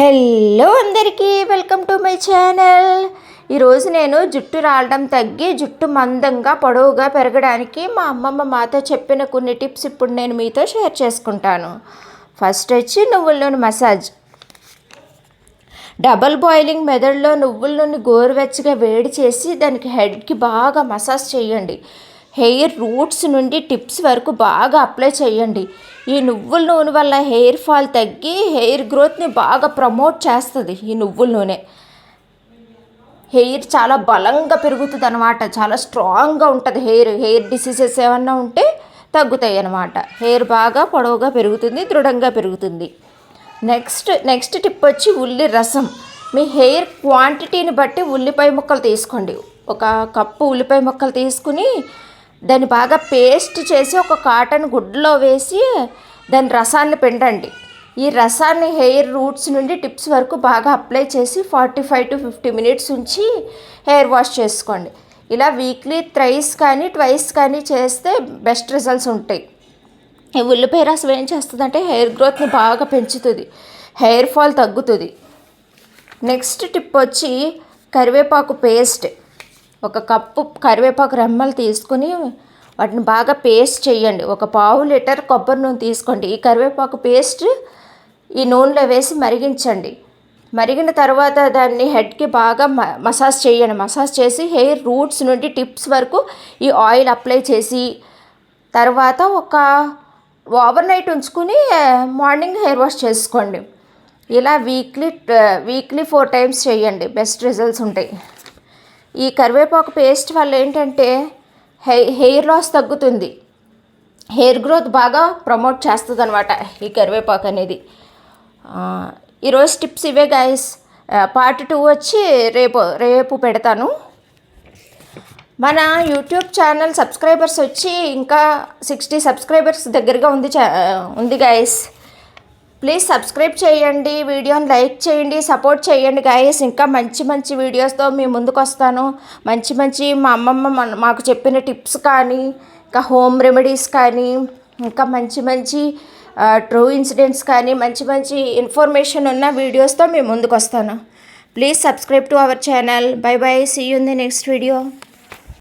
Hello అందరికీ welcome to my channel. ఈరోజు నేను జుట్టు రాలడం తగ్గి జుట్టు మందంగా పొడవుగా పెరగడానికి మా అమ్మమ్మ మాతో చెప్పిన కొన్ని టిప్స్ ఇప్పుడు నేను మీతో షేర్ చేసుకుంటాను. ఫస్ట్ వచ్చి నువ్వుల నూనె మసాజ్. డబల్ బాయిలింగ్ మెథడ్లో నువ్వుల నూనె గోరువెచ్చగా వేడి చేసి దానికి హెడ్కి బాగా మసాజ్ చేయండి. హెయిర్ రూట్స్ నుండి టిప్స్ వరకు బాగా అప్లై చేయండి. ఈ నువ్వుల నూనె వల్ల హెయిర్ ఫాల్ తగ్గి హెయిర్ గ్రోత్ని బాగా ప్రమోట్ చేస్తుంది. ఈ నువ్వుల నూనె హెయిర్ చాలా బలంగా పెరుగుతుంది అన్నమాట. చాలా స్ట్రాంగ్గా ఉంటుంది హెయిర్ డిసీజెస్ ఏమన్నా ఉంటే తగ్గుతాయి అన్నమాట. హెయిర్ బాగా పొడవుగా పెరుగుతుంది, దృఢంగా పెరుగుతుంది. నెక్స్ట్ టిప్ వచ్చి ఉల్లి రసం. మీ హెయిర్ క్వాంటిటీని బట్టి ఉల్లిపాయ ముక్కలు తీసుకోండి. ఒక కప్పు ఉల్లిపాయ ముక్కలు తీసుకుని దాన్ని బాగా పేస్ట్ చేసి ఒక కాటన్ గుడ్డలో వేసి దాని రసాన్ని పిండండి. ఈ రసాన్ని హెయిర్ రూట్స్ నుండి టిప్స్ వరకు బాగా అప్లై చేసి 45 to 50 మినిట్స్ ఉంచి హెయిర్ వాష్ చేసుకోండి. ఇలా వీక్లీ థ్రైస్ కానీ ట్వైస్ కానీ చేస్తే బెస్ట్ రిజల్ట్స్ ఉంటాయి. ఈ ఉల్లిపాయ రసం ఏం చేస్తుందంటే హెయిర్ గ్రోత్ని బాగా పెంచుతుంది, హెయిర్ ఫాల్ తగ్గుతుంది. నెక్స్ట్ టిప్ వచ్చి కరివేపాకు పేస్ట్. ఒక కప్పు కరివేపాకు రెమ్మలు తీసుకుని వాటిని బాగా పేస్ట్ చేయండి. ఒక పావు లీటర్ కొబ్బరి నూనె తీసుకోండి. ఈ కరివేపాకు పేస్ట్ ఈ నూనెలో వేసి మరిగించండి. మరిగిన తర్వాత దాన్ని హెడ్కి బాగా మసాజ్ చేయండి. మసాజ్ చేసి హెయిర్ రూట్స్ నుండి టిప్స్ వరకు ఈ ఆయిల్ అప్లై చేసి తర్వాత ఒక ఓవర్ నైట్ ఉంచుకుని మార్నింగ్ హెయిర్ వాష్ చేసుకోండి. ఇలా వీక్లీ 4 టైమ్స్ చేయండి. బెస్ట్ రిజల్ట్స్ ఉంటాయి. ఈ కరివేపాకు పేస్ట్ వల్ల ఏంటంటే హెయిర్ లాస్ తగ్గుతుంది, హెయిర్ గ్రోత్ బాగా ప్రమోట్ చేస్తుంది అనమాట ఈ కరివేపాకు అనేది. ఈరోజు టిప్స్ ఇవే గైస్. పార్ట్ 2 వచ్చి రేపు పెడతాను. మన యూట్యూబ్ ఛానల్ సబ్స్క్రైబర్స్ వచ్చి ఇంకా 60 సబ్స్క్రైబర్స్ దగ్గరగా ఉంది గైస్. ప్లీజ్ సబ్స్క్రైబ్ చేయండి, వీడియోని లైక్ చేయండి, సపోర్ట్ చేయండి గైస్. ఇంకా మంచి వీడియోస్తో మీ ముందుకు వస్తాను. మంచి మా అమ్మమ్మ మాకు చెప్పిన టిప్స్ కానీ, ఇంకా హోమ్ రెమెడీస్ కానీ, ఇంకా మంచి ట్రూ ఇన్సిడెంట్స్ కానీ, మంచి ఇన్ఫర్మేషన్ ఉన్న వీడియోస్తో మీ ముందుకు వస్తాను. Please subscribe to our channel. Bye bye, see you in the next video.